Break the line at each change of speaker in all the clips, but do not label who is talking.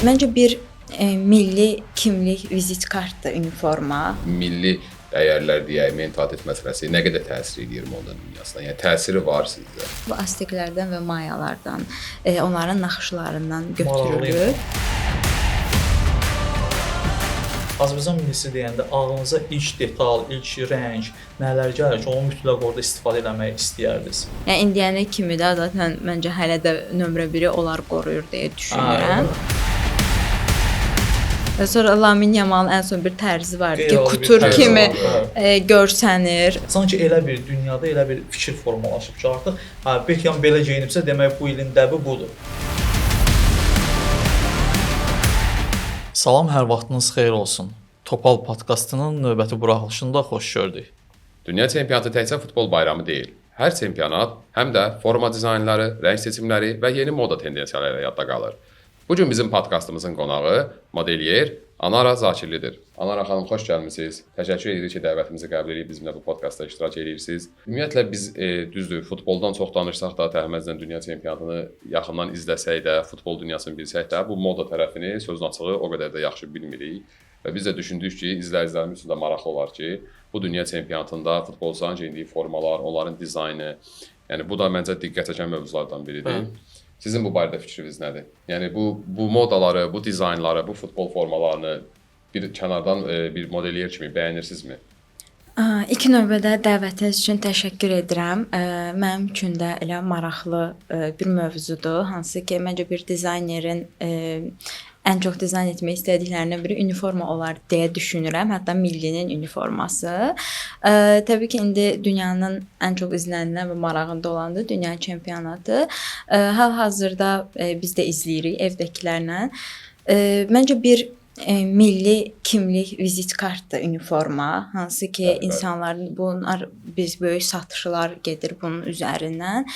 Məncə bir milli kimlik, vizit kartı, uniforma.
Milli dəyərlər deyək, mentalitet məsələsi nə qədər təsir edir moda dünyasına? Yəni təsiri var sizdə?
Bu azteklərdən və mayalardan, onların naxışlarından götürülür.
Azərbaycan millisi deyəndə ağlınıza ilk detal, ilk rəng, nələr gəlir ki, onu mütləq orada istifadə etmək istəyərdiniz?
Yəni indiyənə kimi də zaten məncə hələ də nömrə 1-i onlar qoruyur deyə düşünürəm. Sonra Lamin Yamalın ən son bir tərzi var ki, kutur kimi görsənir.
Sanki elə bir dünyada elə bir fikir formalaşıb ki, artıq Beckham belə geyinibsə, demək bu ilin dəbi budur. Salam, hər vaxtınız xeyir olsun. Topal podkastının növbəti buraxılışında xoş gördük.
Dünya çempionatı təkcə futbol bayramı deyil. Hər çempionat həm də forma dizaynları, rəng seçimləri və yeni moda tendensiyaları ilə yadda qalır. Bu gün bizim podkastımızın qonağı modelyer Anara Zakirlidir. Anara xanım, xoş gəlmisiniz. Təşəkkür edirik ki, dəvətimizi qəbul edib bizimlə bu podkastda iştirak edirsiniz. Ümumiyyətlə biz düzdür, futboldan çox danışsaq da, təhəmmüzlə dünya çempionatını yaxından izləsək də, futbol dünyasını bilsək də, bu moda tərəfini sözün açığı o qədər də yaxşı bilmirik. Və biz də düşündük ki, izləyicilərimiz üçün də maraqlı olar ki, bu dünya çempionatında futbolçuların geyindiyi formalar, onların dizaynı, yəni bu da məncə diqqət çəkən mövzulardan biridir. Sizin bu barədə fikriniz nədir? Yəni bu modaları, bu dizaynları, bu futbol formalarını bir kənardan bir modelyer kimi bəyənirsinizmi?
İlk növbədə dəvətiniz üçün təşəkkür edirəm. Mənim üçün də elə maraqlı bir mövzudur, hansı ki, məncə bir dizaynerin ən çox dizayn etmək istədiklərindən biri uniforma olar deyə düşünürəm. Hətta millinin uniforması. Təbii ki, indi dünyanın ən çox izlənilən və marağında olan da dünya çempionatı. Hal-hazırda biz də izləyirik evdəkilərlə. Məncə bir milli kimlik, vizit kartı, uniforma, hansı ki, insanların bunlar biz böyük satışlar gedir bunun üzərindən.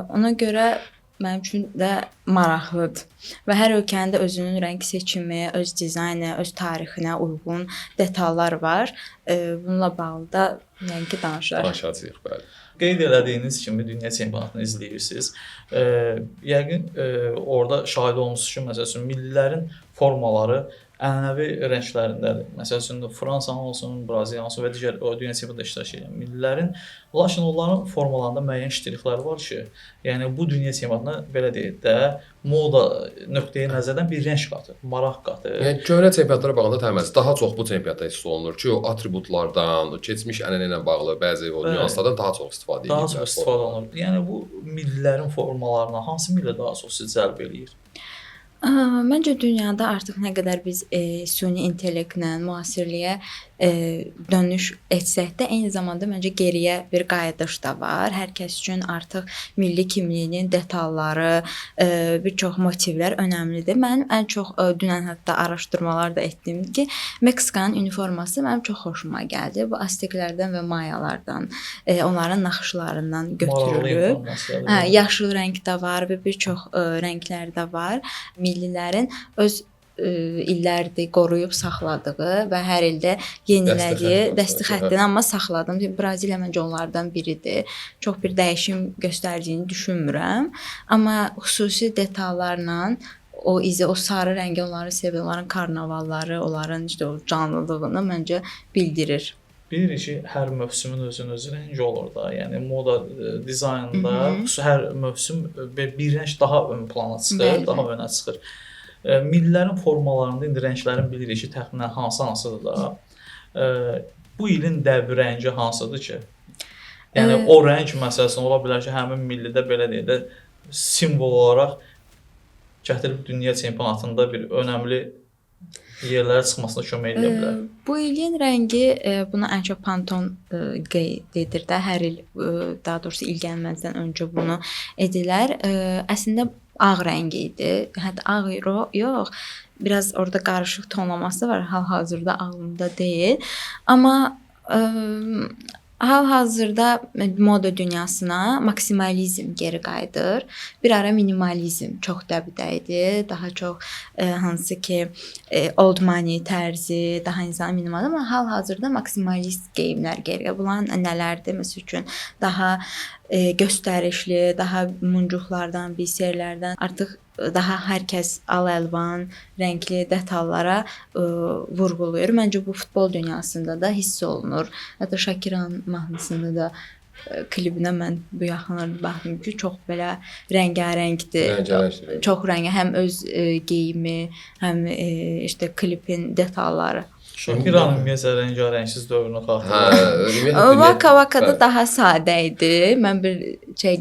Ona görə mənim üçün də maraqlıdır. Və hər ölkənin də özünün rəng seçimi, öz dizaynı, öz tarixinə uyğun detallar var. Bununla bağlı da yəni ki,
danışacağıq, bəli.
Qeyd elədiyiniz kimi dünya çempionatını izləyirsiniz. Yəqin orada şahid olmusunuz ki, məsəl üçün millilərin formaları ənənəvi rənglərindədir. Məsəl üçün Fransanın olsun, Braziliyanın olsun və digər dünya çempionatında iştirak edən millilərin, lakin onların formalarında müəyyən ştrixlər var ki, yəni bu dünya çempionatına belə deyək də moda nöqteyi nəzərdən bir rəng qatır, maraq qatır.
Yəni köhnə çempionatlara baxanda təməz daha çox bu çempionatda hiss olunur ki, o atributlardan, o keçmiş ənənə ilə bağlı bəzi o nüanslardan daha çox istifadə edirlər.
Daha çox istifadə olunur. Yəni bu millilərin formalarına hansı millə daha çox sizi cəlb eləyir?
Məncə dünyada artıq nə qədər biz süni intellektlə, müasirliyə dönüş etsək də, eyni zamanda məncə geriyə bir qayıdış da var. Hər kəs üçün artıq milli kimliyinin detalları, bir çox motivlər önəmlidir. Mənim ən çox dünən hətta araşdırmalar da etdim ki, Meksikanın uniforması mənim çox xoşuma gəldi. Bu azteklərdən və mayalardan, onların naxışlarından götürülüb. Yaşıl rəng də var və bir çox rənglər də var. Millilərin öz illərdir qoruyub saxladığı və hər ildə yenilədiyi dəsti xəttini amma saxladım. Braziliya məncə onlardan biridir. Çox bir dəyişim göstərdiyini düşünmürəm. Amma xüsusi detallarla o izi, o sarı rəngi onları sevir, onların karnavalları, onların işte o canlılığını məncə bildirir.
Bilirik ki, hər mövsümün özünün öz rəngi olur da. Yəni moda dizaynında hər mövsüm bir rəng daha ön plana çıxır, daha önə çıxır. Millilərin formalarında indi rənglərin bilirik ki, təxminən hansıdır da. Bu ilin dəbi rəngi hansıdır ki? Yəni o rəng məsələn ola bilər ki, həmin millidə belə deyək də simvol olaraq gətirib dünya çempionatında bir önəmli yerlərə çıxmasına kömək edə bilər.
Bu ilin rəngi buna ən çox Pantone qeyd edir də. Hər il, daha doğrusu il gəlməzdən öncə bunu edirlər. Əslində ağ rəngi idi. Hətta ağ yox, biraz orada qarışıq tonlaması var. Hal-hazırda ağlımda deyil. Amma hal-hazırda moda dünyasına maksimalizm geri qayıdır. Bir ara minimalizm çox dəbdə idi. Daha çox hansı ki old money tərzi, daha insan minimal, amma hal-hazırda maksimalist geyimlər geriyə. Bunlar nələrdir? Məsəl üçün daha göstərişli, daha muncuqlardan, bisерlərdən artıq daha hər kəs al-əlvan, rəngli detallara vurğulayır. Məncə bu futbol dünyasında da hiss olunur. Hətta Şakiranın mahnısında da klibinə mən bu yaxınlarda baxdım ki, çox belə rəngarəngdir.
Rəngarəngdir.
Çox rəngli, həm öz geyimi, həm işte klipin detalları.
Şakiranın ümumiyyətlə rəngarəngsiz dövrünü xatırlayır.
Vaka Vakada daha sadə idi. Mən bir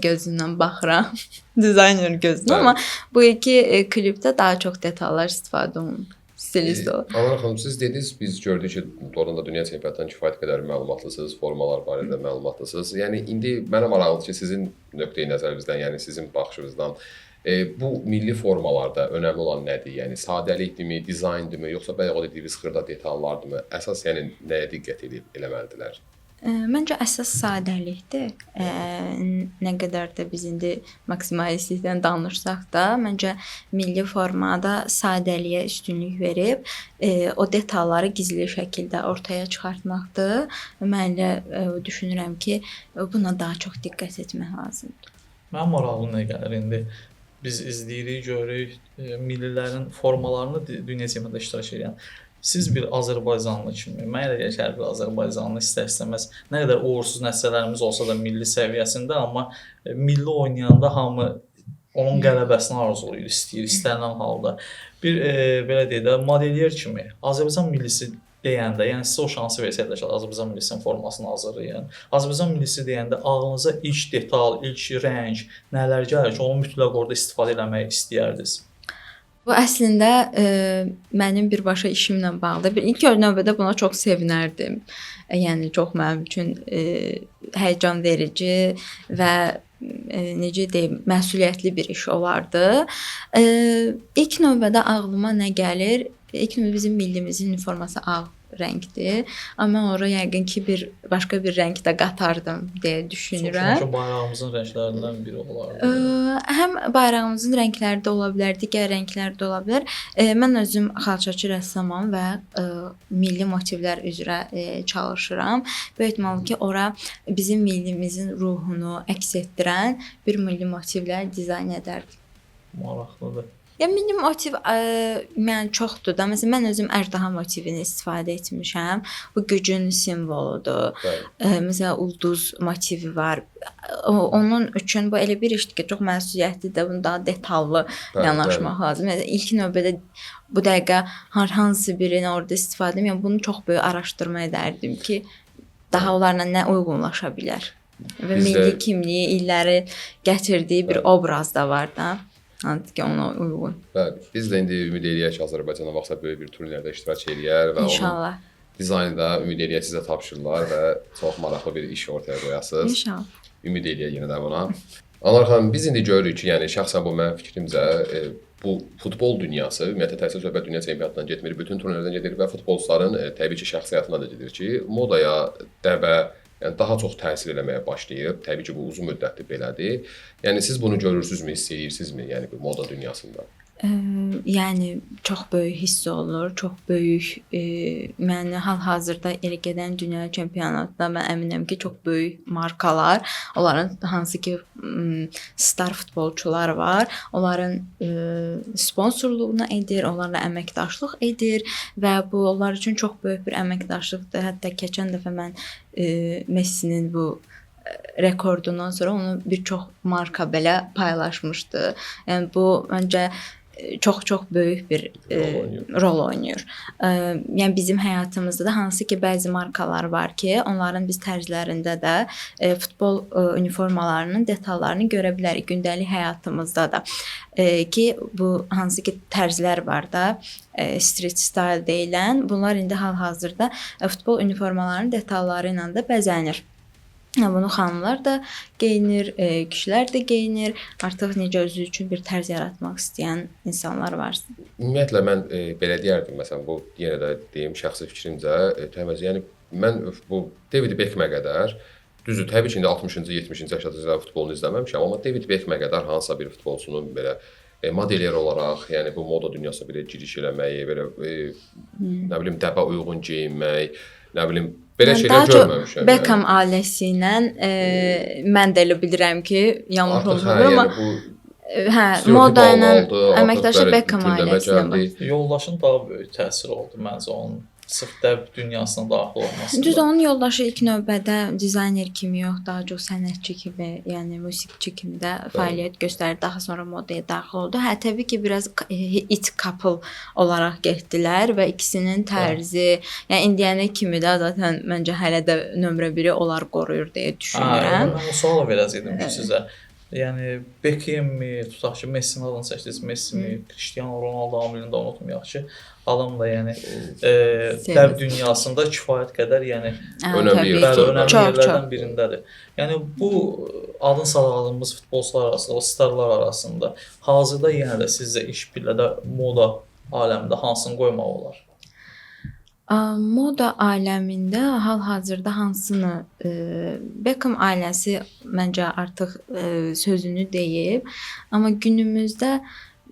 gözündən baxıram, dizayner gözündən, amma bu iki klipdə daha çox detallar istifadə olunur. Stilist o.
Anar xanım, siz dediniz, biz gördük ki, doğrudan da dünya çempionatından kifayət qədər məlumatlısınız, formalar barədə məlumatlısınız. Yəni indi mənə maraqlıdır ki, sizin nöqteyi nəzərinizdən, yəni sizin baxışınızdan bu milli formalarda önəmli olan nədir? Yəni sadəlikdirmi, dizayndirmi, yoxsa bayaq o dediyiniz xırda detallardırmı? Əsas yəni nəyə diqqət eləməlidirlər?
Məncə əsas sadəlikdir. Nə qədər də biz indi maksimalistlikdən danışsaq da, məncə milli formada sadəliyə üstünlük verib, o detalları gizli şəkildə ortaya çıxartmaqdır. Mən elə düşünürəm ki, buna daha çox diqqət etmək lazımdır.
Mənim maraqlı nə gəlir indi? Biz izləyirik, görürük millilərin formalarını dünya çempionatında iştirak edən. Siz bir Azərbaycanlı kimi, mən elə gəlir ki, hər bir Azərbaycanlı istər-istəməz nə qədər uğursuz nəticələrimiz olsa da milli səviyyəsində, amma milli oynayanda hamı onun qələbəsini arzulayır, istəyir, istənilən halda. Bir belə deyək də, modelyer kimi Azərbaycan millisi deyəndə, yəni sizə o şansı versəydilər ki, Azərbaycan millisinin formasını hazırlayın. Azərbaycan millisi deyəndə ağlınıza ilk detal, ilk rəng, nələr gəlir ki, onu mütləq orada istifadə etmək istəyərdiniz?
Bu əslində mənim birbaşa işimlə bağlıdır. İlk növbədə buna çox sevinərdim. Yəni çox mənim üçün həyəcan verici və necə deyim, məsuliyyətli bir iş olardı. İlk növbədə ağlıma nə gəlir? İlk növbədə bizim millimizin uniforması ağ rəngdir. Amma ora yəqin ki başqa bir rəng də qatardım deyə düşünürəm.
Çünki bayrağımızın rənglərindən biri olardı.
Həm bayrağımızın rəngləri də ola bilər, digər rənglər də ola bilər. Mən özüm xalçaçı rəssamam və milli motivlər üzrə çalışıram. Böyük ehtimal ki, ora bizim millimizin ruhunu əks etdirən bir milli motivlər dizayn edərdim.
Maraqlıdır.
Ya milli motiv mən çoxdur da. Məsələn, mən özüm əjdaha motivini istifadə etmişəm. Bu gücün simvoludur. Məsələn, ulduz motivi var. Onun üçün bu elə bir işdir ki, çox məsuliyyətlidir. Bunu daha detallı yanaşmaq lazım. Yəni ilk növbədə bu dəqiqə hansı birini orada istifadə edəm, yəni bunu çox böyük araşdırma edərdim ki, daha onlarla nə uyğunlaşa bilər. Və milli kimliyi, illəri gətirdiyi bir obraz da var da. Hansı ki, ona uyğun.
Bəli, biz də indi ümid eləyək ki, Azərbaycana vaxtsa böyük bir turnirdə iştirak eləyər və
İnşallah.
Onun dizaynı da ümid eləyək sizə tapşırırlar və çox maraqlı bir iş ortaya qoyasınız.
İnşallah.
Ümid eləyək yenə də buna. Anar xanım, biz indi görürük ki, yəni şəxsən bu mənim fikrimcə bu futbol dünyası, ümumiyyətlə təhsil söhbət dünya çempionatından getmir, bütün turnirlərdən gedir və futbolçuların təbii ki, şəxsi həyatına da gedir ki, modaya, dəbə, yəni daha çox təsir eləməyə başlayıb. Təbii ki, bu uzun müddətli belədir. Yəni siz bunu görürsünüzmü, hiss edirsinizmi, yəni bu moda dünyasında?
Yəni çox böyük hiss olunur, çox böyük. Mən hal-hazırda elə gedən dünya çempionatında mən əminəm ki, çox böyük markalar, onların hansı ki star futbolçular var, onların sponsorluğunu edir, onlarla əməkdaşlıq edir və bu onlar üçün çox böyük bir əməkdaşlıqdır. Hətta keçən dəfə mən Messinin bu rekordundan sonra onu bir çox marka belə paylaşmışdı. Yəni bu məncə çox böyük bir rol oynayır. Yəni bizim həyatımızda da hansı ki bəzi markalar var ki, onların biz tərzlərində də futbol uniformalarının detallarını görə bilərik gündəlik həyatımızda da. Ki bu hansı ki tərzlər var da, street style deyilən, bunlar indi hal-hazırda futbol uniformalarının detalları ilə də bəzənir. Bunu xanımlar da geyinir, kişilər də geyinir. Artıq necə özü üçün bir tərz yaratmaq istəyən insanlar var.
Ümumiyyətlə mən belə deyərdim, məsələn, bu yenə də deyim şəxsi fikrimcə, yəni mən bu David Beckhamə qədər, düzdür, təbii ki, indi 60-cı, 70-ci yaşadığımızda futbolunu izləməmişəm, amma David Beckhamə qədər hansısa bir futbolçunun belə modelyer olaraq, yəni bu moda dünyasına belə giriş eləməyi, belə nə bilim dəbə uyğun geyinmək, nə bilim belə
Mən
şeylər
daha çox
görməmişəm.
Beckham ailəsi ilə mən də elə bilirəm ki, yanlış
Artıq
olmur amma
yəni bu
hə,
stereotip
moda ilə
oldu, artıq
əməkdaşı
belə
Beckham
gündəmə
ailəsinə
gəldi.
bax.
Yoldaşın daha böyük təsiri oldu məncə onun sırf dəb dünyasına daxil olması.
Düz onun yoldaşı ilk növbədə dizayner kimi yox, daha çox sənətçi kimi, yəni musiqiçi kimi də fəaliyyət göstərdi. Daha sonra modaya daxil oldu. Hə, təbii ki, biraz it couple olaraq getdilər və ikisinin tərzi, yəni indiyənə kimi də zaten məncə hələ də nömrə 1-i onlar qoruyur deyə düşünürəm.
Mən o suala verəcəydim ki, sizə. Yəni Beckham-mi, tutaq ki, Messi-ni adını seçdiniz, Messi-mi, Cristiano Ronaldo amilini də unutmayaq ki, adam da yəni dəb dünyasında kifayət qədər yəni
önəmli
önəmli
çox
yerlərdən birindədir. Yəni bu adın sadalığımız futbolçular arasında, o starlar arasında hazırda yenə də sizcə iş pillədə moda aləmində hansını qoymaq olar?
Moda aləmində hal-hazırda hansını Beckham ailəsi məncə artıq sözünü deyib, amma günümüzdə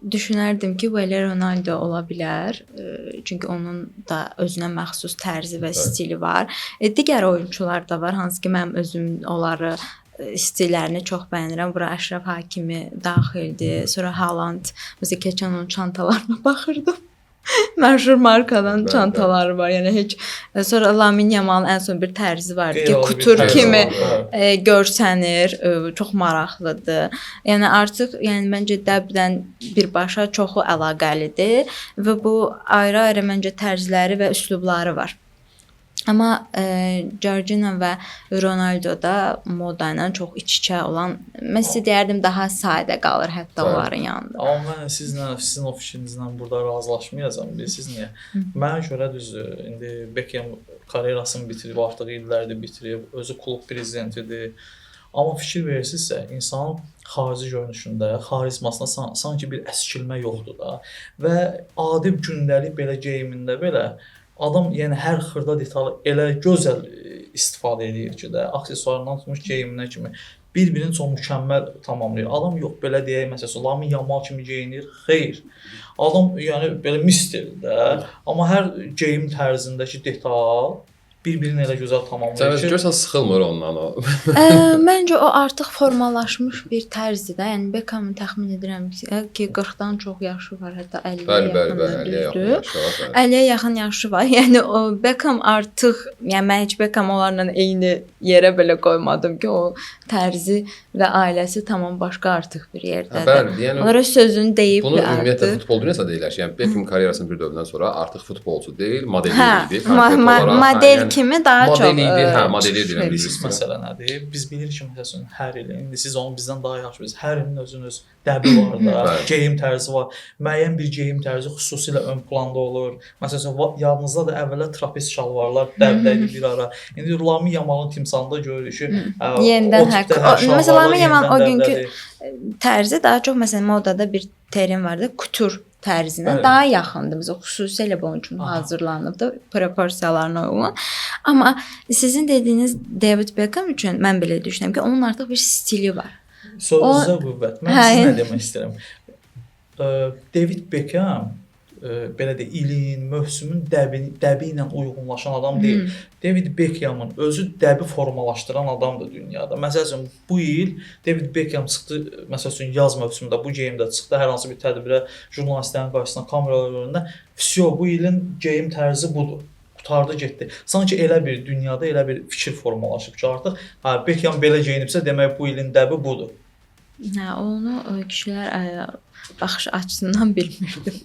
düşünərdim ki, bu elə Ronaldo ola bilər. Çünki onun da özünə məxsus tərzi və stili var. Digər oyunçular da var, hansı ki mənim özüm onları stillərini çox bəyənirəm. Bura Əşrəf Hakimi daxildir. Sonra Haaland, məsələn keçən onun çantalarına baxırdım. Məşhur markadan çantaları var. Yəni heç sonra Lamine Yamal'ın ən son bir tərzi var ki, kutur kimi görsənir, çox maraqlıdır. Yəni artıq yəni məncə dəbdən birbaşa çoxu əlaqəlidir və bu ayrı-ayrı məncə tərzləri və üslubları var. Amma Georgina və Ronaldo da moda ilə çox iç-içə olan, mən deyərdim daha sadə qalır hətta onların yanında.
Amma mən sizin o fikrinizlə burada razılaşmayacağam. Bilirsiniz niyə? Mənə görə düzdür. İndi Beckham karyerasını bitirib, artıq illərdir bitirib, özü klub prezidentidir. Amma fikir verirsinizsə, insanın xarici görünüşündə, xarizmasında sanki bir əskilmə yoxdur da və adi gündəlik belə geyimində belə adam yəni hər xırda detalı elə gözəl istifadə edir ki də, aksesuarından tutmuş geyiminə kimi bir-birini çox mükəmməl tamamlayır. Adam yox belə deyək, məsələn, Lamine Yamal kimi geyinir. Xeyr. Adam yəni belə mistirdə, amma hər geyim tərzindəki detal bir-birini elə gözəl tamamlayır ki,
görsən sıxılmır ondan o.
Məncə o artıq formalaşmış bir tərzdir də. Yəni Beckhamın təxmin edirəm ki, 40-dan çox yaşı var, hətta 50-yə yaxın. 50-yə yaxın yaşı var. Yəni o Beckham artıq, yəni mən heç Beckham onlarla eyni yerə belə qoymadım ki, o tərzi və ailəsi tamam başqa artıq bir yerdədir.
Bəli, yəni
onlara sözünü deyib
bunu
artıq.
ümumiyyətlə futbol dünyasında deyirlər ki, yəni Beckham karyerasının bir dövründən sonra artıq futbolçu deyil, model idi.
Model kimi daha çox.
Model idi.
Məsələ nədir? Biz bilirik ki, məsələn, hər il, indi siz onu bizdən daha yaxşı bilirsiniz. Hər ilin özünüz dəbi var da, geyim tərzi var. Müəyyən bir geyim tərzi xüsusilə ön planda olur. Məsələn, yadınızda da əvvəllər trapez şalvarlar dəbdəydi bir ara. İndi Lamine Yamal'ın timsalında görürük ki,
yenidən məsələn Lamine Yamal o günkü tərzi daha çox məsələn modada bir terim vardı, kutur tərzinə daha yaxındır. Bizə xüsusilə bu oyuncunun hazırlanıbdı proporsiyalarına uyğun. Amma sizin dediyiniz David Beckham üçün mən belə düşünürəm ki, onun artıq bir stili var.
Sözünüzə qüvvət. Mən sizə nə demək istəyirəm? David Beckham belə də ilin, mövsümün dəbi ilə uyğunlaşan adam deyil. David Beckham'ın özü dəbi formalaşdıran adamdır dünyada. Məsələn, bu il David Beckham çıxdı, məsələn, yaz mövsümündə bu geyimdə çıxdı, hər hansı bir tədbirə jurnalistlərin qarşısına, kameralar önündə. Bu ilin geyim tərzi budur. Qutardı getdi. Sanki elə bir dünyada elə bir fikir formalaşıb ki, artıq Beckham belə geyinibsə, demək bu ilin dəbi budur.
Hə, onu kişilər baxış açısından bilmirdim.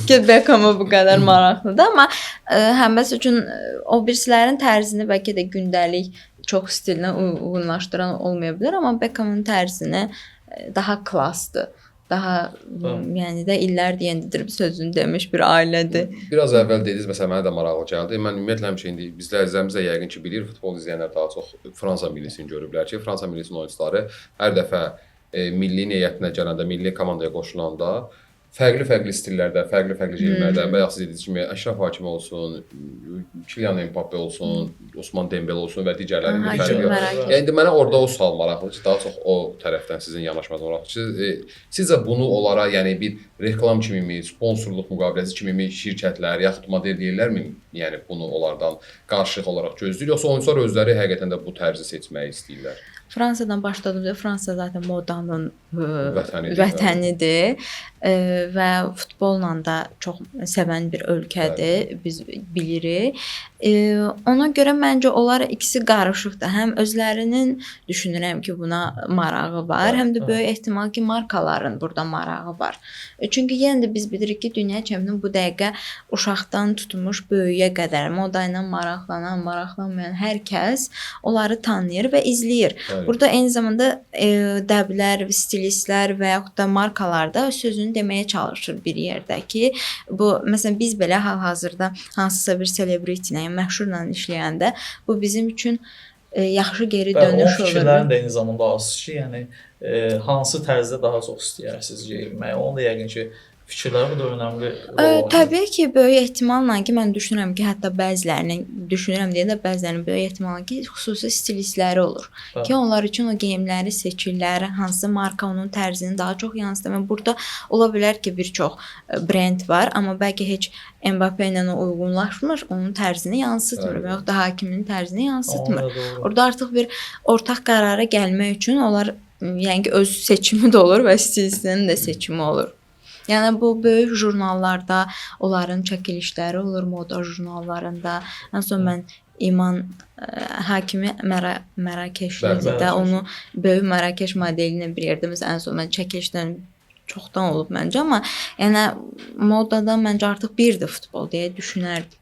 Ki Beckham'a bu qədər maraqlıdır, amma həmbəs üçün o birisilərin tərzini bəlkə də gündəlik çox stilinə uyğunlaşdıran olmaya bilər, amma Beckham'ın tərzini daha klassdır. Daha yəni də illər deyəndir sözünü demiş bir ailədir.
Biraz əvvəl dediniz, məsələn, mənə də maraqlı gəldi. Mən ümumiyyətlə həmişə indi izləyicilərimiz də yəqin ki bilir, futbol izləyənlər daha çox Fransa millisini görüblər ki, Fransa millisinin oyunçuları hər dəfə milli heyətinə gələndə, milli komandaya qoşulanda fərqli stillərdə, fərqli geyimlərdə, bayaq siz dediyiniz kimi Əşrəf Hakimi olsun, Kylian Mbappe olsun, Osman Dembele olsun və digərlərinin bir fərqi yox. Yəni indi mənə orada o sual maraqlıdır ki, daha çox o tərəfdən sizin yanaşmanız maraqlıdır. Sizcə bunu onlara, yəni bir reklam kimimi, sponsorluq müqaviləsi kimimi şirkətlər yaxud model deyirlərmi? Yəni bunu onlardan qarşılıq olaraq gözləyir, yoxsa oyunçular özləri həqiqətən də bu tərzi seçməyi istəyirlər?
Fransadan başladığımda Fransa zaten modanın vətənidir və futbolla da çox sevən bir ölkədir, biz bilirik. Ona görə məncə onlar ikisi qarışıqdır. Həm özlərinin düşünürəm ki, buna marağı var, həm də böyük ehtimal ki, markaların burada marağı var. Çünki yenə də biz bilirik ki, dünya çempionatı bu dəqiqə uşaqdan tutmuş böyüyə qədər moda ilə maraqlanan, maraqlanmayan hər kəs onları tanıyır və izləyir. Burada eyni zamanda dəblər, stilistlər və yaxud da markalar da sözünü deməyə çalışır bir yerdə ki, bu məsələn biz belə hal-hazırda hansısa bir celebrity ilə, məşhurla işləyəndə bu bizim üçün yaxşı geri dönüş olur.
O fikirlərin də eyni zamanda asılı ki, yəni hansı tərzdə daha çox istəyirsiniz geyinməyi. Onu da yəqin ki, fikirləri də önəmli.
Təbii ki, böyük ehtimalla ki, mən düşünürəm ki, hətta bəzilərinin, düşünürəm deyə də bəzilərinin böyük ehtimalla ki, xüsusi stilistləri olur. Ki, onlar üçün o geyimləri seçirlər, hansı marka onun tərzini daha çox yansıdır. Burada ola bilər ki, bir çox brend var, amma bəlkə heç Mbappe ilə uyğunlaşmır, onun tərzini yansıtmır və yaxud da Hakimin tərzini yansıtmır. Orada artıq bir ortaq qərara gəlmək üçün onlar, yəni ki, öz seçimi də olur və stilistinin də seçimi olur. Yəni bu böyük jurnallarda onların çəkilişləri olur, moda jurnallarında. Ən son mən İman Hakimi Mərakeşlidir də, onu böyük Mərakeş modeli ilə bir yerdə məsələn ən son mən çəkilişdən çoxdan olub məncə, amma yəni modada məncə artıq birdir futbol deyə düşünərdim.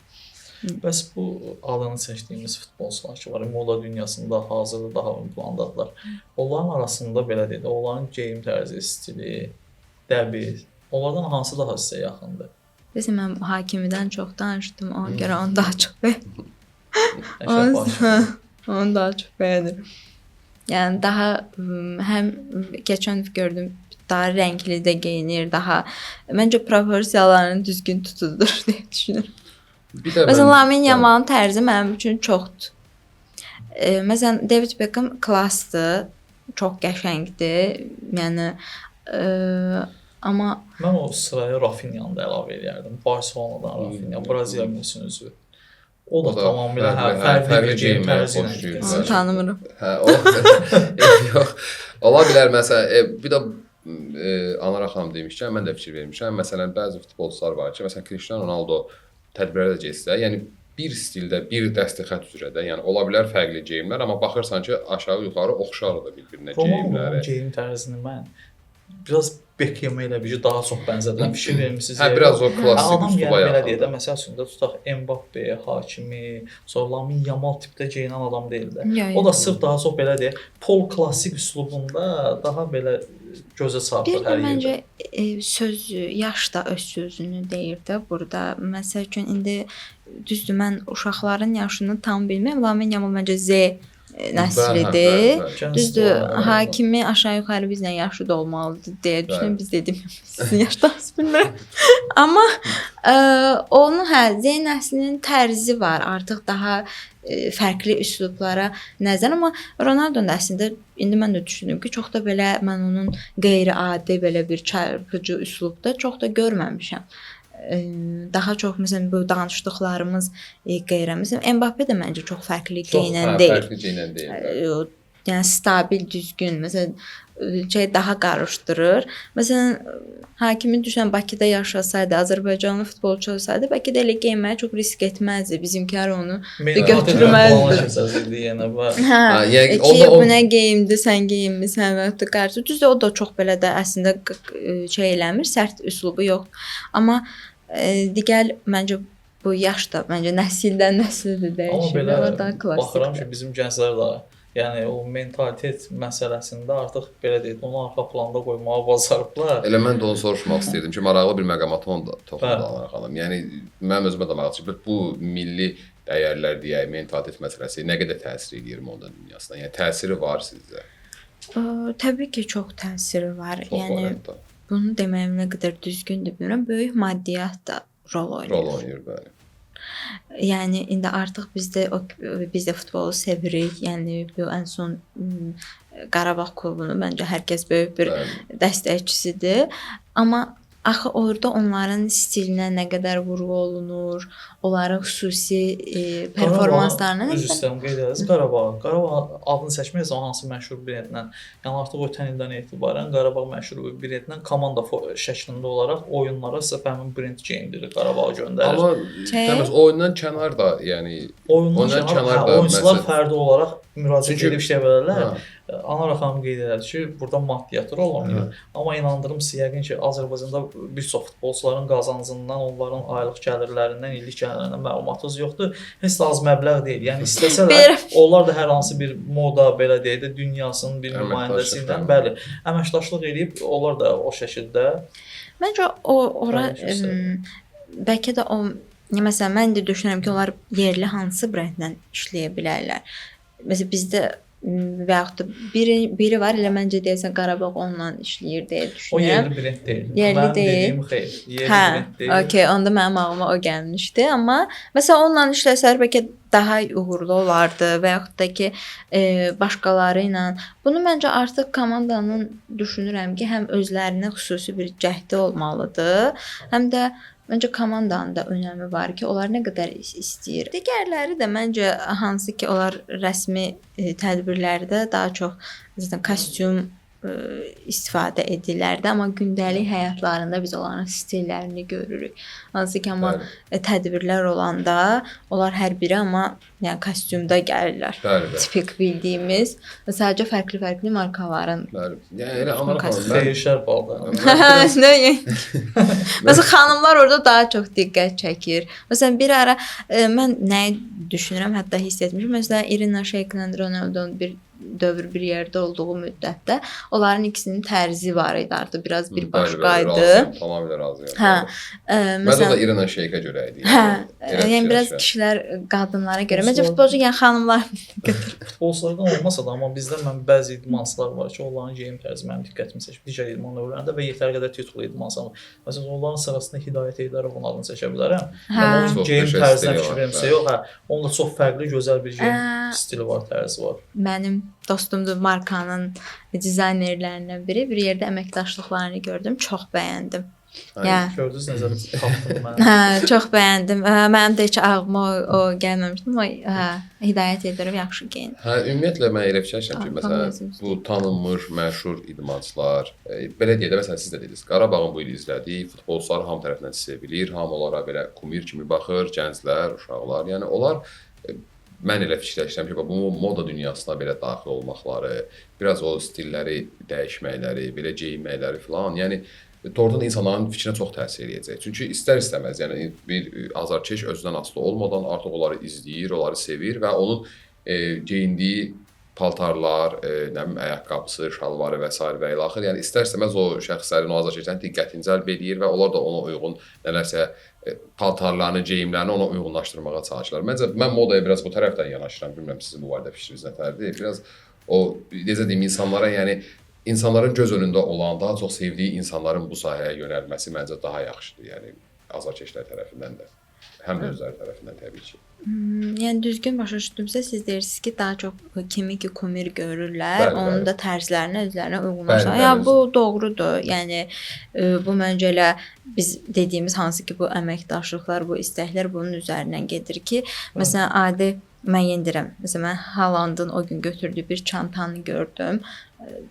Bəs bu adını seçdiyimiz futbolçular ki var, moda dünyasında hazırda daha ön plandadılar. Onların arasında belə deyək, onların geyim tərzi, stili, dəbi, onlardan hansı daha sizə yaxındır?
Desə mən Hakimidən çox danışdım, ona görə onu daha çox bəyəndim. Onu daha çox bəyəndim. Yəni daha həm keçən gördüm, daha rəngli də geyinir, daha məncə proporsiyalarını düzgün tutudur deyə düşünürəm. Məsələn, Lamine Yamal'ın tərzi mənim üçün çoxdur. Məsələn, David Beckham klassdır, çox qəşəngdir. Yəni amma
mən o sıraya Rafinha'nı da əlavə edərdim. Barcelonadan Rafinha, Braziliya millisinin üzvü. O da tamamilə fərqli bir geyim tərzi ilə gedir.
Onu tanımıram.
Yox. Ola bilər məsələn, bir də Anar xanım demişkən, mən də fikir vermişəm. Məsələn, bəzi futbolçular var ki, məsələn Cristiano Ronaldo tədbirlərə də getsə, yəni bir stildə, bir dəsti xətt üzrə də, yəni ola bilər fərqli geyimlər, amma baxırsan ki, aşağı-yuxarı oxşardır bir-birinə geyimləri.
Ronaldo'nun geyim tərzini mən biraz Beckham'a elə bir daha çox bənzədirəm. Fikir vermisiniz?
Hə, biraz o klassik üsluba
yaxındır. Belə deyək də, məsəl üçün də tutaq Mbappe, Hakimi, sonra Lamine Yamal tipdə geyinən adam deyil də. O da sırf daha çox belə deyək, pol klassik üslubunda daha belə gözə çarpır hər yerdə.
Məncə söz, yaş da öz sözünü deyir də burada. Məsəl üçün indi düzdür, mən uşaqların yaşını tam bilmirəm. Lamine Yamal məncə Z nəslidir. Düzdür, Hakimi aşağı-yuxarı bizlə yaşı da olmalıdır deyə düşünürəm. Biz dedim, sizin yaşlarınızı bilmirəm. Amma onun Z nəslinin tərzi var. Artıq daha fərqli üslublara nəzər, amma Ronaldo da əslində indi mən də düşünürəm ki, çox da belə mən onun qeyri-adi belə bir çarpıcı üslubda çox da görməmişəm. Daha çox məsələn bu danışdıqlarımız qeyri-məsələn Mbappe də məncə çox fərqli geyinən deyil.
Fərqli geyinən deyil.
Yəni stabil, düzgün, məsələn daha qarışdırır. Məsələn Hakimi düşən Bakıda yaşasaydı, Azərbaycanlı futbolçu olsaydı, bəlkə də elə geyinməyə çox risk etməzdi. Bizimkilər onu götürməzdi. Ki, bu nə geyimdir, sən geyinmisən və yaxud da qarşı. Düzdür, o da çox belə də əslində şey eləmir, sərt üslubu yox. Amma digər məncə bu yaş da məncə nəsildən nəsildir dəyişir.
Amma belə baxıram ki, bizim gənclər də yəni o mentalitet məsələsində artıq belə deyək, onu arxa planda qoymağa bacarıblar.
Elə mən də onu soruşmaq istəyirdim ki, maraqlı bir məqamata onu da toxundu Anar xanım. Yəni mənim özümə də maraqlı ki, bu milli dəyərlər deyək, mentalitet məsələsi nə qədər təsir edir moda dünyasına? Yəni təsiri var sizcə?
Təbii ki, çox təsiri var. Yəni bunu deməyim nə qədər düzgündür bilmirəm. Böyük maddiyyat da rol oynayır.
Rol oynayır, bəli.
Yəni indi artıq biz də futbolu sevirik. Yəni bu ən son Qarabağ klubunu məncə hər kəs böyük bir dəstəkçisidir. Amma axı orada onların stilinə nə qədər vurğu olunur, onların xüsusi performanslarına
Üzr istəyirəm, qeyd edərsiniz. Qarabağ adını seçməyəcək hansı məşhur brendlə. Yəni artıq ötən ildən etibarən Qarabağ məşhur bir brendlə komanda şəklində olaraq oyunlara sırf həmin brend geyindirir, Qarabağa göndərir.
Amma təmiz oyundan kənar da, yəni
oyundan kənar da oyunçular fərdi olaraq müraciət edib işləyə bilərlər. Anar xanım qeyd elədi ki, burada maddiyyat rol oynayır. Amma inandırım sizə yəqin ki, Azərbaycanda bir çox futbolçuların qazancından, onların aylıq gəlirlərindən, illik gəlirlərindən məlumatınız yoxdur. Heç də az məbləğ deyil. Yəni istəsələr, onlar da hər hansı bir moda, belə deyək də, dünyasının bir nümayəndəsi ilə, bəli, əməkdaşlıq edib, onlar da o şəkildə.
Məncə ora bəlkə də o, məsələn, mən də düşünürəm ki, onlar yerli hansı brendlə işləyə bilərlər. Məsələn, bizdə və yaxud da biri var, elə məncə deyəsən Qarabağ onunla işləyir deyə düşünürəm.
O yerli brend deyil.
Yerli deyil.
Dediyim xeyr, yerli brend deyil.
Okey, onda mənim ağlıma o gəlmişdi. Amma məsələn, onunla işləsələr bəlkə daha uğurlu olardı və yaxud da ki, başqaları ilə. Bunu məncə artıq komandanın düşünürəm ki, həm özlərinə xüsusi bir cəhdi olmalıdır, həm də məncə komandanın da önəmi var ki, onlar nə qədər istəyir. Digərləri də məncə hansı ki, onlar rəsmi tədbirlərdə daha çox zaten kostyum istifadə edirlərdi, amma gündəlik həyatlarında biz onların stillərini görürük. Hansı ki, amma tədbirlər olanda onlar hər biri amma yəni kostyumda gəlirlər. Tipik bildiyimiz, sadəcə fərqli markaların.
Yəni elə Anar xanım
dəyişər balda.
Məsələn, xanımlar orada daha çox diqqət çəkir. Məsələn, bir ara mən nəyi düşünürəm, hətta hiss etmişəm. Məsələn, Irina Shayk-la Ronaldo'nun bir yerdə olduğu müddətdə onların ikisinin tərzi var idi artıq biraz bir başqaydı.
Tamamilə razıyam.
Məsələn,
o da İrina Şeykə görə idi.
Yəni biraz kişilər qadınlara görə. Məncə futbolçu yəni xanımlar
futbolçulardan olmasa da, amma bizdə mən bəzi idmançılar var ki, onların geyim tərzi mənim diqqətimi çəkir. Digər idman növlərində və yetər qədər titullu idmançılar. Məsələn, onların sırasında Hidayət Heydərovun adını çəkə bilərəm. Onun geyim tərzinə fikir verimsə yox, onun da çox fərqli, gözəl bir geyim stili var, tərzi var.
Mənim dostumdur, markanın dizaynerlərindən biri. Bir yerdə əməkdaşlıqlarını gördüm, çox bəyəndim.
Gördünüz necə tapdım mən.
Çox bəyəndim. Mənim də heç ağlıma o gəlməmişdi, amma Hidayət Heydərov yaxşı geyinir.
Ümumiyyətlə mən elə fikirləşirəm ki, məsələn, bu tanınmış, məşhur idmançılar, belə deyək də, məsələn, siz də dediniz, Qarabağın bu il izlədiyi futbolçular hamı tərəfindən sevilir, hamı onlara belə kumir kimi baxır, gənclər, uşaqlar, yəni onlar mən elə fikirləşirəm ki, bu moda dünyasına belə daxil olmaqları, biraz o stilləri dəyişməkləri, belə geyinməkləri filan, yəni doğrudan insanların fikrinə çox təsir edəcək. Çünki istər-istəməz, yəni bir azarkeş özündən asılı olmadan artıq onları izləyir, onları sevir və onun geyindiyi paltarlar, nə bilim, ayaqqabısı, şalvarı və s. və ilə axır. Yəni istər-istəməz o şəxslərin, o azarkeşlərin diqqətini cəlb edir və onlar da ona uyğun nələrsə paltarlarını, geyimlərini ona uyğunlaşdırmağa çalışırlar. Məncə mən modaya biraz bu tərəfdən yanaşıram. Bilmirəm sizin bu barədə fikriniz nətərdir? Biraz o necə deyim, insanlara, yəni insanların göz önündə olan, daha çox sevdiyi insanların bu sahəyə yönəlməsi məncə daha yaxşıdır. Yəni azarkeşlər tərəfindən də, həm də özləri tərəfindən təbii ki.
Yəni düzgün başa düşdümsə, siz deyirsiniz ki, daha çox kimi ki kumir görürlər, onun da tərzlərini özlərinə uyğunlaşdırırlar. Yəni bu doğrudur. Yəni bu məncə elə biz dediyimiz hansı ki bu əməkdaşlıqlar, bu istəklər bunun üzərindən gedir ki, məsələn, adi mən yendirəm. Məsələn, mən Haalandın o gün götürdüyü bir çantanı gördüm.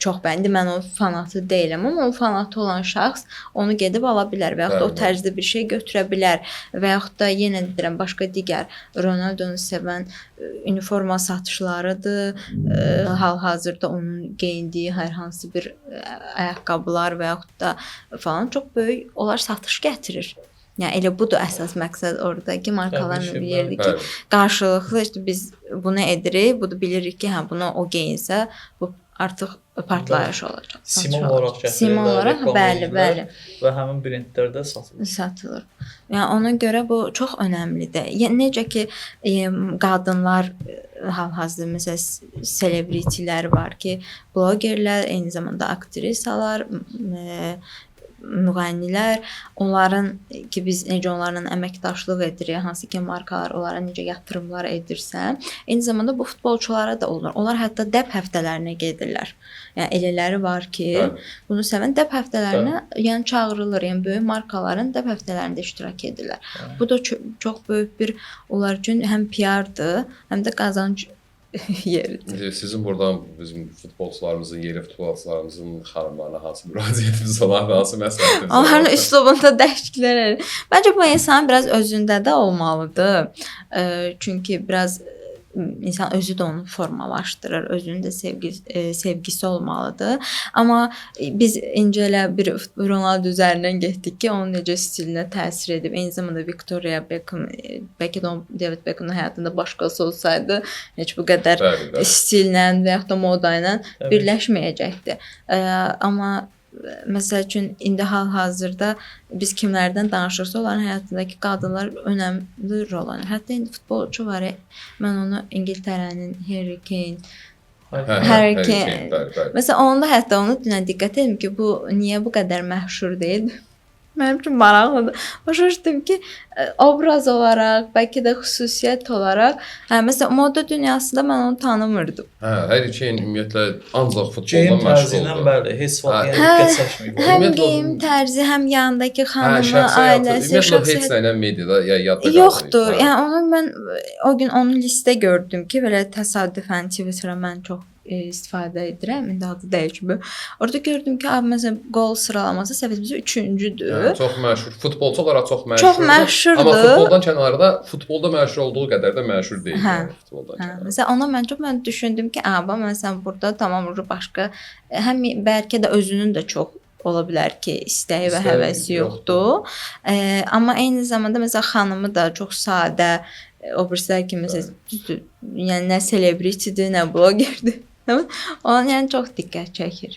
Çox bəyəndim. Mən o fanatı deyiləm, amma o fanatı olan şəxs onu gedib ala bilər və yaxud da o tərzdə bir şey götürə bilər və yaxud da yenə deyirəm, başqa digər Ronaldonu sevən uniforma satışlarıdır. Hal-hazırda onun geyindiyi hər hansı bir ayaqqabılar və yaxud da falan çox böyük onlar satış gətirir. Yəni elə budur əsas məqsəd oradakı markaların bir yerdir ki, qarşılıqlı işte biz bunu edirik, bunu bilirik ki, hə buna o geyinsə bu artıq partlayış olacaq.
Simon olaraq gətirirlər.
Simon olaraq, bəli.
Və həmin brendlərdə
satılır. Yəni ona görə bu çox önəmlidir. Yəni necə ki qadınlar hal-hazırda məsələn selebritilər var ki, blogerlər, eyni zamanda aktrisalar, müğənnilər, onların ki biz necə onlarla əməkdaşlıq edirik, hansı ki markalar onlara necə yatırımlar edirsə, eyni zamanda bu futbolçulara da olur. Onlar hətta dəb həftələrinə gedirlər. Yəni elələri var ki, bunu sevən dəb həftələrinə yəni çağırılır. Yəni böyük markaların dəb həftələrində iştirak edirlər. Bu da çox böyük bir onlar üçün həm PR-dır, həm də qazanc yeridir.
Sizin buradan bizim futbolçularımızın, yerli futbolçularımızın xanımlarına hansı müraciətiniz olar, hansı məsləhətiniz olar?
Onların üslubunda dəyişikliklər edir. Məncə bu insan biraz özündə də olmalıdır. Çünki biraz insan özü də onu formalaşdırır, özünün də sevgisi olmalıdır. Amma biz incə elə bir Ronaldo üzərindən getdik ki, onun necə stilinə təsir edib. Eyni zamanda Victoria Beckham, bəlkə də David Beckham'ın həyatında başqası olsaydı, heç bu qədər stillə və yaxud da moda ilə birləşməyəcəkdi. Amma məsəl üçün indi hal-hazırda biz kimlərdən danışırsa, onların həyatındakı qadınlar önəmli rol oynayır. Hətta indi futbolçu var, mən onu İngiltərənin Harry Kane. Məsələn, onda hətta onu dünən diqqət etdim ki, bu niyə bu qədər məşhur deyil? Mənim üçün maraqlıdır. Başa düşdüm ki, obraz olaraq, bəlkə də xüsusiyyət olaraq, məsələn, moda dünyasında mən onu tanımırdım.
Harry Kane ümumiyyətlə ancaq futbolda
geyim
məşğul
tərzindən
oldu.
bəli, heç vaxt yəni diqqət çəkməyib.
Həm geyim tərzi, həm yanındakı xanımı, ailəsi,
ümumiyyətlə heç nə ilə mediada yadda qalır.
Yoxdur. Yəni onu mən o gün onu listə gördüm ki, belə təsadüfən Twitter'a mən çox istifadə edirəm. İndi adı dəyişib. Orada gördüm ki, abi məsələn qol sıralaması səviyyəsi 3-cüdür.
Çox məşhur. Futbolçu olaraq çox məşhurdur.
Çox məşhurdur.
Amma futboldan kənarda futbolda məşhur olduğu qədər də məşhur deyil. Futboldan kənarda.
Məsələn, ona mən düşündüm ki, abi məsələn burada tamam başqa həm bəlkə də özünün də çox ola bilər ki, istəyi və həvəsi yoxdur. Amma eyni zamanda məsələn xanımı da çox sadə, o birislər ki, məsələn, yəni nə celebritydir, nə blogerdir. Onun yəni çox diqqət çəkir.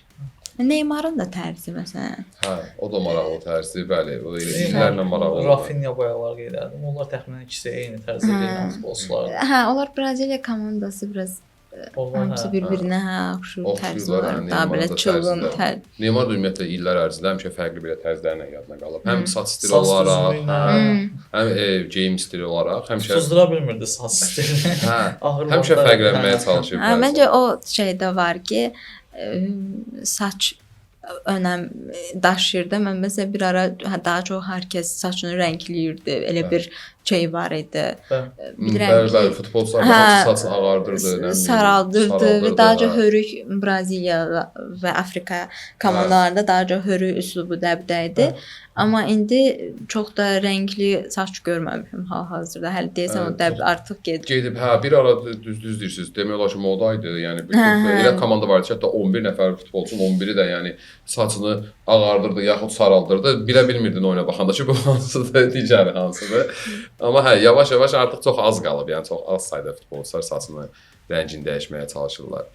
Neymarın da tərzi məsələn.
Hə, o da maraqlı tərzi, bəli. O illərlə maraqlı.
Rafinha bayaqlar qeyd etdim. Onlar təxminən ikisi eyni tərzdə gedən futbolçulardır.
Hə, onlar Braziliya komandası biraz hamısı bir-birinə oxşur tərzi var. Daha belə çılğın tərz.
Neymar da ümumiyyətlə illər ərzində həmişə fərqli belə tərzlərlə yadına qalıb. Həm saç stili olaraq, həm geyim stili olaraq, həmişə
suzdura bilmirdi saç stilini.
Hə, həmişə fərqlənməyə çalışıb.
Məncə o şeydə var ki, saç önəm daşıyırdı. Mən məsələn bir ara daha çox hər kəs saçını rəngləyirdi. Elə bir şey var idi.
Bilirəm ki, futbolçular saçını ağardırdı,
saraldırdı və daha çox hörük Braziliya və Afrika komandalarında daha çox hörük üslubu dəbdə idi. Amma indi çox da rəngli saç görməmişəm hal-hazırda. Hələ deyəsən o dəb artıq
gedib. Hə, bir ara düz deyirsiniz. Demək olar ki, modaydı. Yəni elə komanda var ki, hətta 11 nəfər futbolçunun 11-i də yəni saçını ağardırdı, yaxud saraldırdı. Bilə bilmirdin oyuna baxanda ki, bu hansıdır, digəri hansıdır. Amma hə, yavaş-yavaş artıq çox az qalıb. Yəni çox az sayda futbolçular saçını rəngini dəyişməyə çalışırlar.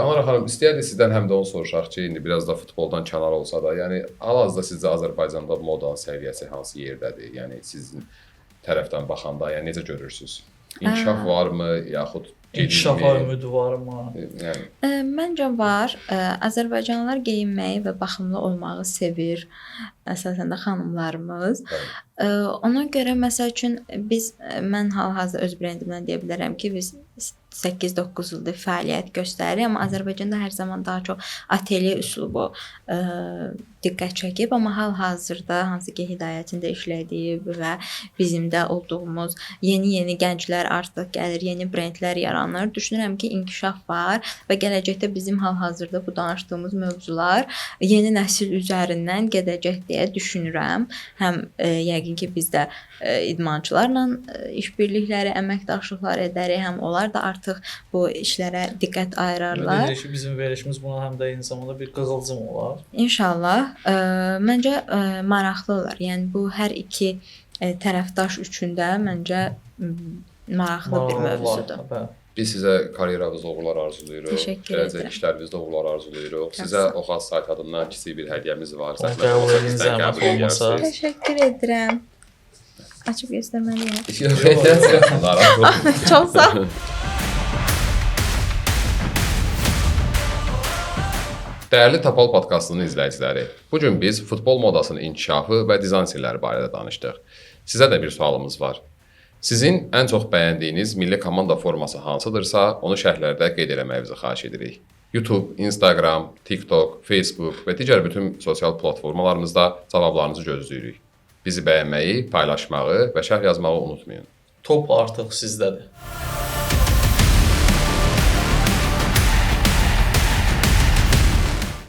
Anar xanım, istəyərdik sizdən həm də onu soruşaq ki, indi biraz da futboldan kənar olsa da, yəni hal-hazırda sizcə Azərbaycanda modanın səviyyəsi hansı yerdədir? Yəni sizin tərəfdən baxanda, yəni necə görürsüz? İnkişaf varmı, yaxud
İnkişafa ümidi varmı?
Məncə var. Azərbaycanlılar geyinməyi və baxımlı olmağı sevir. Əsasən də xanımlarımız. Ona görə məsəl üçün mən hal-hazırda öz brendimdən deyə bilərəm ki, biz 8-9 ildir fəaliyyət göstəririk, amma Azərbaycanda hər zaman daha çox atelier üslubu diqqət çəkib, amma hal-hazırda hansı ki Hidayətin də işlədiyi və bizim də olduğumuz yeni gənclər artıq gəlir, yeni brendlər yaranır. Düşünürəm ki, inkişaf var və gələcəkdə bizim hal-hazırda bu danışdığımız mövzular yeni nəsil üzərindən gedəcək deyə düşünürəm. Həm yəqin ki biz də idmançılarla işbirlikləri, əməkdaşlıqlar edərik, həm onlar da artıq bu işlərə diqqət ayırarlar.
Deyirik ki, bizim verilişimiz buna həm də eyni zamanda bir qığılcım olar.
İnşallah. Məncə maraqlılar. Yəni bu hər iki tərəfdaş üçün də məncə maraqlı bir mövzudur.
Biz sizə karyeranızda uğurlar arzulayırıq. Gələcək işlərinizdə uğurlar arzulayırıq. Sizə Oxaz sayt adından kiçik bir hədiyyəmiz var.
Zəhmət olmasa.
Təşəkkür edirəm. Açıb göstərməliyəm. Çox sağ ol.
Dəyərli Tapal podkastının izləyiciləri, bu gün biz futbol modasının inkişafı və dizayn sirləri barədə danışdıq. Sizə də bir sualımız var. Sizin ən çox bəyəndiyiniz milli komanda forması hansıdırsa, onu şərhlərdə qeyd etməyinizi xahiş edirik. YouTube, Instagram, TikTok, Facebook və digər bütün sosial platformalarımızda cavablarınızı gözləyirik. Bizi bəyənməyi, paylaşmağı və şərh yazmağı unutmayın.
Top artıq sizdədir.